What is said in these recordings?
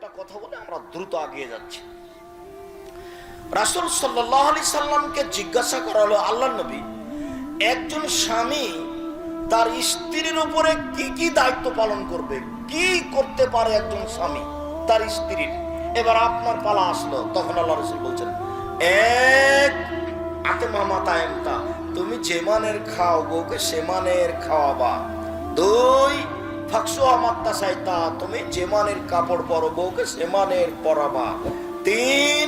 একটা কথা বলে আমরা দ্রুত এগিয়ে যাচ্ছি। রাসূল সাল্লাল্লাহু আলাইহি সাল্লামকে জিজ্ঞাসা করা হলো, আল্লাহর নবী, একজন স্বামী তার স্ত্রীর উপরে কি কি দায়িত্ব পালন করবে, কি করতে পারে একজন স্বামী তার স্ত্রীর? এবার আপনার পালা আসলো। তখন আল্লাহ রাসূল বলছেন, এক আতেমা মাতায়েমতা, তুমি যে মানের খাও বউকে সে মানের খাওয়াবা। দুই ফাকসু আমাত্তা সাইতা, তুমি যে মানের কাপড় পরো বউকে সে মানের পরাবা। তিন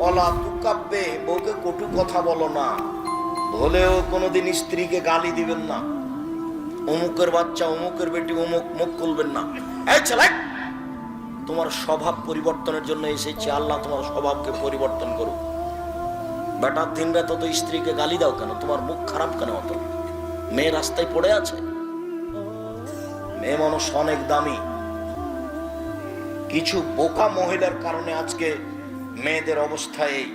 অলা তুকাব্বে, বউকে কটু কথা বলো না, বলেও কোনোদিন স্ত্রীকে গালি দিবেন না। অমুকের বাচ্চা, অমুকের বেটি, অমুক, মুখ খুলবেন না। এই ছেলে, তোমার স্বভাব পরিবর্তনের জন্য এসেছি, আল্লাহ তোমার স্বভাবকে পরিবর্তন করুক। বেটা দিন রাত তো স্ত্রীকে গালি দাও কেন? তোমার মুখ খারাপ কেন অত? মেয়ে রাস্তায় পড়ে আছে। মেয়ে মানুষ অনেক দামি। কিছু বোকা মহিলার কারণে আজকে মেয়েদের অবস্থা এই।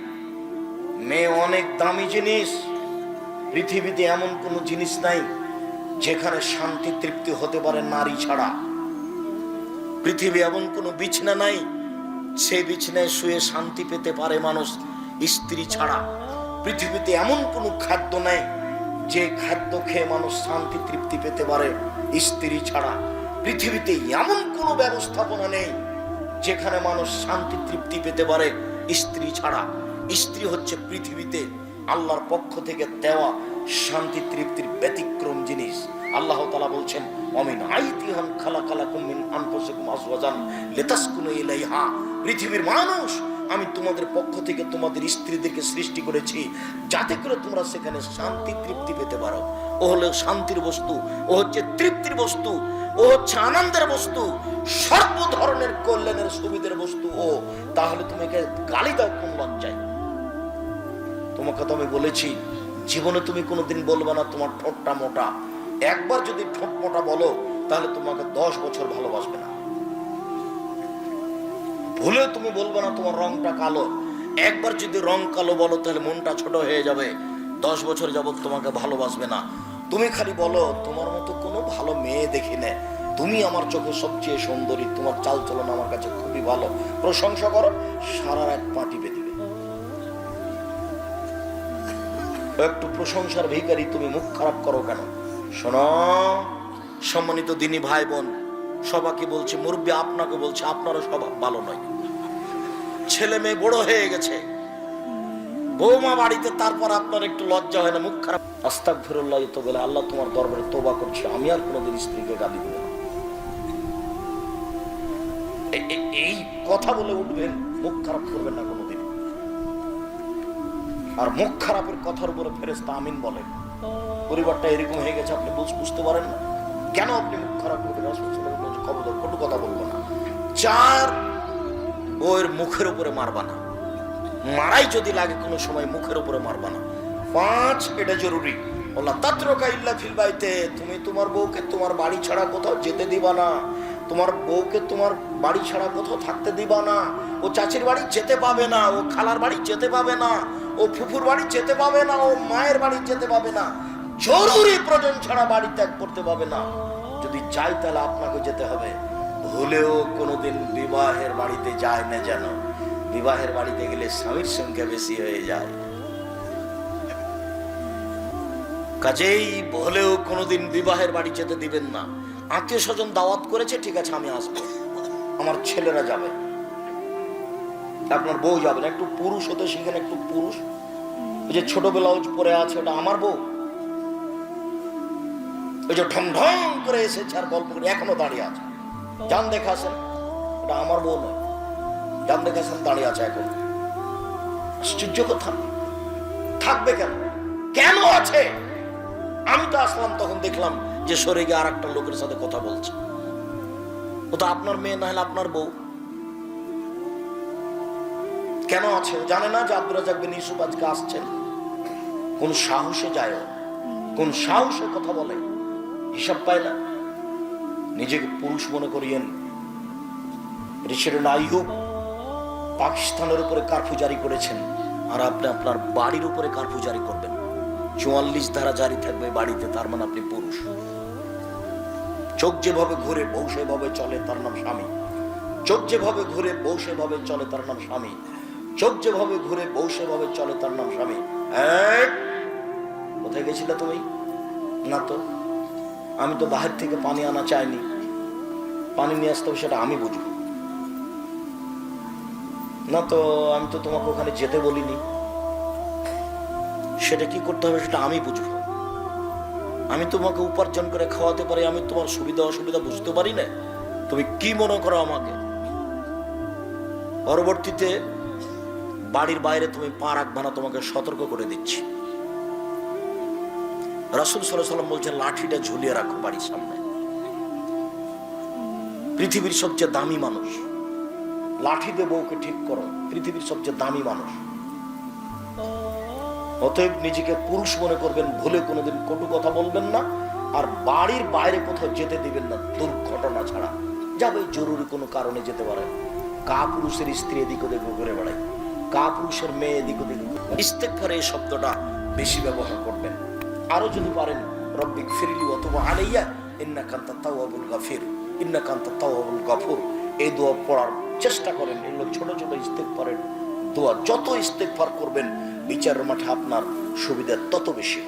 মেয়ে অনেক দামি জিনিস। পৃথিবীতে এমন কোনো জিনিস নাই যেখানে শান্তি তৃপ্তি হতে পারে নারী ছাড়া। পৃথিবী এমন কোনো বিছানা নাই সেই বিছানায় শুয়ে শান্তি পেতে পারে মানুষ স্ত্রী ছাড়া। পৃথিবীতে এমন কোনো খাদ্য নাই যে খাদ্য খেয়ে মানুষ শান্তি তৃপ্তি পেতে পারে স্ত্রী ছাড়া। পৃথিবীতে এমন কোনো ব্যবস্থাপনা নেই যেখানে মানুষ শান্তি তৃপ্তি পেতে পারে স্ত্রী ছাড়া। স্ত্রী হচ্ছে পৃথিবীতে আল্লাহর পক্ষ থেকে দেওয়া শান্তি তৃপ্তির ব্যতিক্রম জিনিস। আল্লাহ তাআলা বলছেন, অমিন আইতিহান খালাকালাকুম মিন আনফুসিকুম আজওয়াজান লিতাসকুনু ইলাইহা, পৃথিবীর মানুষ, আমি তোমাদের পক্ষ থেকে তোমাদের স্ত্রীদেরকে সৃষ্টি করেছি যাতে করে তোমরা সেখানে শান্তি তৃপ্তি পেতে পারো। ও হলো শান্তির বস্তু, ও হচ্ছে তৃপ্তির বস্তু, ও হচ্ছে আনন্দের বস্তু, সর্ব ধরনের কল্যাণের সুবিধার বস্তু ও। তাহলে তুমি গালি দাও কোন লজ্জায়? তোমাকে তো আমি বলেছি জীবনে তুমি কোনোদিন বলবে না তোমার ঠোঁটটা মোটা। একবার যদি ঠোঁট মোটা বলো তাহলে তোমাকে 10 বছর ভালোবাসবে না। ভুলেও তুমি বলবে না তোমার রংটা কালো। একবার যদি রং কালো বলো তাহলে মনটা ছোট হয়ে যাবে, 10 বছর যাবত তোমাকে ভালোবাসবে না। তুমি খালি বলো তোমার মতো কোনো ভালো মেয়ে দেখি না, তুমি আমার চোখে সবচেয়ে সুন্দরী, তোমার চাল চলন আমার কাছে খুবই ভালো, প্রশংসা করো, সারা রাত পা টিপে দিবে। একটু প্রশংসার ভিখারি তুমি মুখ খারাপ করো কেন? শোনো সম্মানিত দিনী ভাই বোন, সবাইকে বলছে, মুরব্বী আপনাকে বলছে, আপনারও স্বভাব ভালো নয়। ছেলে মেয়ে বড় হয়ে গেছে, বৌমা বাড়িতে, তারপর আপনার একটু লজ্জা হয় না? মুখ খারাপ। আস্তাগফিরুল্লাহ তো বলে আল্লাহ তোমার দরবারে তওবা করছি, আমি আর কোনোদিন স্ত্রীকে গালি দেব না। এই কথা বলে উঠবেন, মুখ খারাপ করবেন না কোনোদিন। আর মুখ খারাপের কথার উপরে ফেরেশতা আমিন বলেন। পরিবারটা এরকম হয়ে গেছে, আপনি বুঝতে পারেন না কেন আপনি মুখ খারাপ করবেন? খবরদার কটু কথা বলবো না। 4 বউয়ের মুখের উপরে মারবা না, মারাই যদি লাগে কোনো সময় মুখের উপরে মারবা না। 5 এটা জরুরি, ওয়ালা তাতরুকা ইল্লা ফিল বাইতে, তুমি তোমার বউকে তোমার বাড়ি ছাড়া কোথাও যেতে দিবা না। তোমার বউকে তোমার বাড়ি ছাড়া কোথাও থাকতে দিবা না। ও চাচির বাড়ি যেতে পাবে না, ও খালার বাড়ি যেতে পাবে না, ও ফুফুর বাড়ি যেতে পাবে না, ও মায়ের বাড়ি যেতে পাবে না। জরুরি প্রয়োজন ছাড়া বাড়ি ত্যাগ করতে পাবে না। যদি চাই তাহলে আপনাকে যেতে হবে। ভুলেও কোনোদিন বিবাহের বাড়িতে যায় না যেন। বিবাহের বাড়িতে গেলে স্বামীর সংখ্যা বেশি হয়ে যায়। কাজেই ভুলেও কোনোদিন বিবাহের বাড়ি যেতে দিবেন না। আত্মীয় স্বজন দাওয়াত করেছে, ঠিক আছে আমি আসবো, আমার ছেলেরা যাবে, আপনার বউ যাবে না। একটু পুরুষ হতে শিখেন, একটু পুরুষ। ওই যে ছোট ব্লাউজ পরে আছে ওটা আমার বউ, ওই যে ঢং ঢং করে এসেছে আর গল্প করে এখনো দাঁড়িয়ে আছে, জান দেখাছেন, ওটা আমার বউ নয়, জান দেখাছেন দাঁড়িয়ে আছে এখন। আশ্চর্য কথা, থাকবে কেন? কেন আছে? আমি তো আসলাম তখন দেখলাম যে সরে গিয়ে আর একটা লোকের সাথে কথা বলছে। ও তো আপনার মেয়ে না হলে আপনার বউ। কেন আছে? জানে না যে আব্দুর রাজ্জাক বিন ইউসুফ আজকে আসছেন? কোন সাহসে যায়, কোন সাহসে কথা বলে, হিসাব পায় না। নিজেকে পুরুষ মনে করিয়েন। প্রেসিডেন্ট আইয়ুব পাকিস্তানের উপরে কারফিউ জারি করেছেন, আর আপনি আপনার বাড়ির উপরে কারফিউ জারি করবেন। 44 ধারা জারি থাকবে বাড়িতে, তার মানে আপনি পুরুষ। চোখ যেভাবে ঘুরে বউ সেভাবে চলে, তার নাম স্বামী। চোখ যেভাবে ঘুরে বউ সেভাবে চলে তার নাম স্বামী। চোখ যেভাবে ঘুরে বউ সেভাবে চলে তার নাম স্বামী। কোথায় গেছিলে তুমি? না তো, আমি তো বাহির থেকে পানি আনা চাইনি, পানি নিয়ে আসতে হবে সেটা আমি বুঝবো না তো, আমি তো তোমাকে ওখানে যেতে বলিনি, সেটা কি করতে হবে সেটা আমি বুঝবো। আমি তোমাকে উপার্জন করে খাওয়াতে পারি, আমি তোমার সুবিধা অসুবিধা বুঝতে পারি না? তুমি কি মনে করো আমাকে? পরবর্তীতে বাড়ির বাইরে তুমি পা রাখবা না, তোমাকে সতর্ক করে দিচ্ছি। রাসূল সাল্লাল্লাহু আলাইহি ওয়াসাল্লাম বলছেন লাঠিটা ঝুলিয়ে রাখো বাড়ির সামনে। পৃথিবীর সবচেয়ে দামি মানুষ, লাঠি দিয়ে বউকে ঠিক করো, পৃথিবীর সবচেয়ে দামি মানুষ। অতএব নিজেকে পুরুষ মনে করবেন, ভুলে কোনোদিন কটু কথা বলবেন না, আর বাড়ির বাইরে কোথাও যেতে দিবেন না দুর্ঘটনা ছাড়া। যাবে জরুরি কোনো কারণে যেতে পারে। কা পুরুষের স্ত্রী এদিক ওদিক ঘুরে বেড়ায়, কা পুরুষের মেয়ে এদিক ওদিক। ইস্তেগফার এই শব্দটা বেশি ব্যবহার করবেন। আরো যদি পারেন রব্বিক ফিরলি অথবা আলাইয়া ইন্নাকা আনতাত তাওয়াবুল গাফির, ইন্নাকা আনতাত তাওয়াবুল গাফুর, এই দোয়া পড়ার চেষ্টা করেন। এগুলো ছোট ছোট ইস্তেগফারের দোয়া। যত ইস্তেগফার করবেন বিচারের মাঠে আপনার সুবিধা তত বেশি।